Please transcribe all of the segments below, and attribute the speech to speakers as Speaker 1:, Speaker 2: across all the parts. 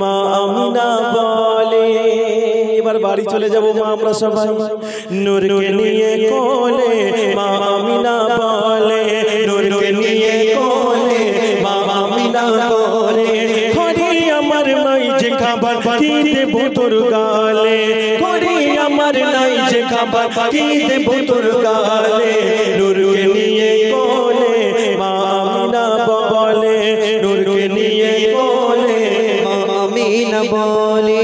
Speaker 1: মা আমিনা বলে। এবার বাড়ি চলে যাব মা আমরা সবাই। নূরকে নিয়ে কোলে মা আমিনা বলে, নূরকে নিয়ে কোলে মা আমিনা বলে, খড়ি আমার নাই যে খাবার কি দেব তোর গালে, খড়ি আমার নাই যে খাবার কি দেব তোর গালে। নূরকে নিয়ে কোলে মা আমিনা বলে, নূরকে নিয়ে কোলে মা আমিনা বলে।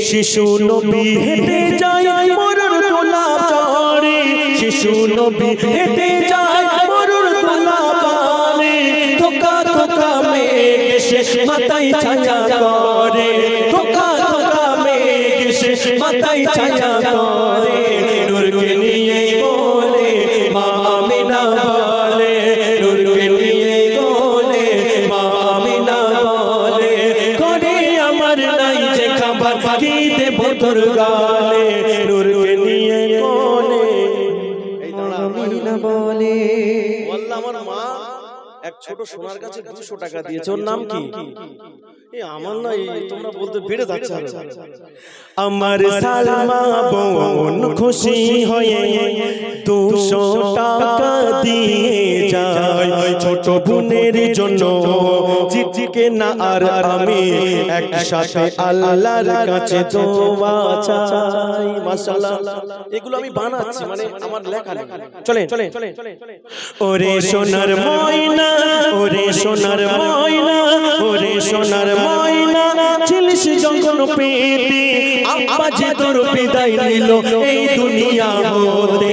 Speaker 1: শিশু নবী হেঁটে যায় মরুর তোলা চড়ে, শিশু নবী হেঁটে যায় মরুর তোলা চড়ে, থোকা থোকা মেঘ এসে মাথায় ছায়া করে, থোকা থোকা মেঘ এসে মাথায় ছায়া করে। নূরকে নিয়ে কোলে মা আমিনা বলে, নূরকে নিয়ে কোলে মা আমিনা বলে, করে আমার নাই যে খাবার কি দেব তোর গালে। নূরকে নিয়ে কোলে আমিনা বলে। আল্লাহ আমার মা এক ছোট সোনার কাছে 200 টাকা দিয়েছে। ওর নাম কি? আমার নাই, তোমরা বলতে বেড়ে যাচ্ছে। আমার সালমা বোন খুশি হয়ে 200 টাকা দিয়ে যায়, ছোট বোনের জন্য চিঠিকে না আর আমি একসাথে আল্লাহর কাছে দোয়া চাই। মাশাআল্লাহ, এগুলো আমি বানাচ্ছি, মানে আমার লেখা না। চলেন ওরে সোনার ময়না, ওরে সোনার ময়না, ওরে সোনার ময়না, ছিলিস যখন পেটে আব্বা যে তোর বিদায় নিল এই দুনিয়া হতে,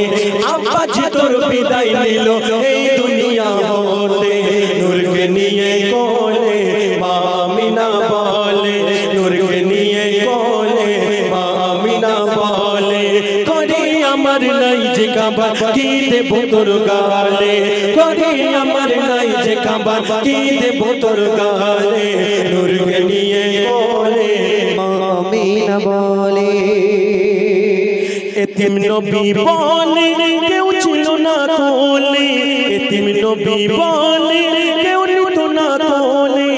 Speaker 1: আব্বা যে তোর বিদায় নিল এই দুনিয়া হতে। নূরকে নিয়ে কোলে মা আমিনা বলে, নূরকে নিয়ে কোলে মা আমিনা বলে, করে আমার নাই যে খাবার কি দেব তোর গালে, করে আমার নাই যে খাবার কি দেব তোর গালে। নূরকে নিয়ে কোলে মা আমিনা বলে। এতিম নবী বলে কেউ ছিল না কোলে, এতিম নবী বলে কেউ নিত না কোলে।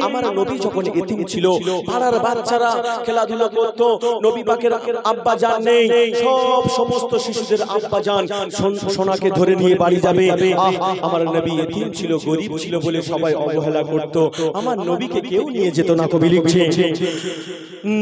Speaker 1: আমার নবী যখন এতিম ছিল, পাড়ার বাচ্চারা খেলাধুলা করত, নবী পাকের আব্বা জান নেই, সমস্ত শিশুদের আব্বা জান সোনাকে ধরে নিয়ে বাড়ি যাবে। আমার নবী এতিম ছিল, গরিব ছিল বলে সবাই অবহেলা করত, আমার নবীকে কেউ নিয়ে যেত না। কবি লিখছে,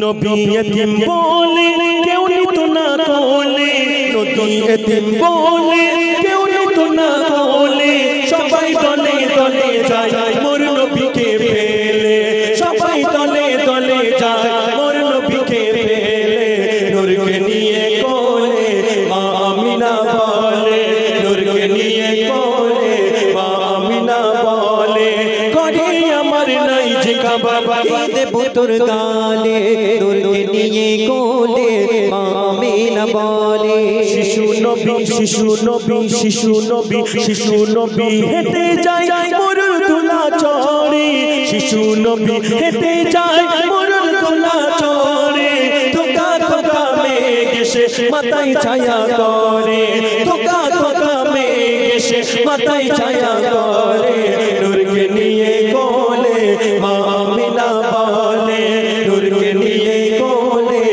Speaker 1: নবী এতিম বলে কেউ নিত না কোলে, নবী এতিম বলে কেউ নিত না কোলে, সবাই দলে দলে যায় মোর নবীকে ফেলে, সবাই দলে দলে যায় মোর নবীকে ফেলে। নূরকে নিয়ে কোলে মা আমিনা বলে, নূরকে নিয়ে কোলে মা আমিনা বলে, করে আমার নাই যে খাবার কি দেব তোর গালে। নূরকে নিয়ে কোলে মা আমিনা বলে। শিশু নবী, শিশু নবী, শিশু নবী, শিশু নবী হেঁটে যায় মরুর তোলা চড়ে, শিশু নবী হেঁটে যায় মরুর তোলা চড়ে, থোকা থোকা মেঘ এসে মাথায় ছায়া করে, থোকা থোকা মেঘ এসে মাথায় ছায়া করে। নূরকে নিয়ে কোলে মা আমিনা বলে, নূরকে নিয়ে কোলে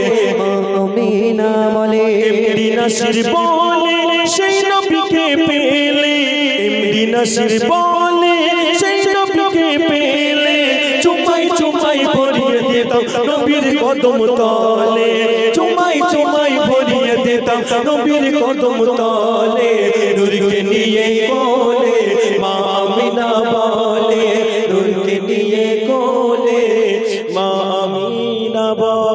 Speaker 1: মা আমিনা বলে। এমডি নাসির বলে সেই নবীকে পেলে, এমডি নাসির বলে সেই নবীকে পেলে, চুমাই চুমাই ভরিয়ে দিতাম নবীর কদম তলে, চুমাই চুমাই ভরিয়ে দিতাম নবীর কদম তলে। নূরকে নিয়ে কোলে মা আমিনা বলে, নূরকে নিয়ে কোলে মা আমিনা বলে।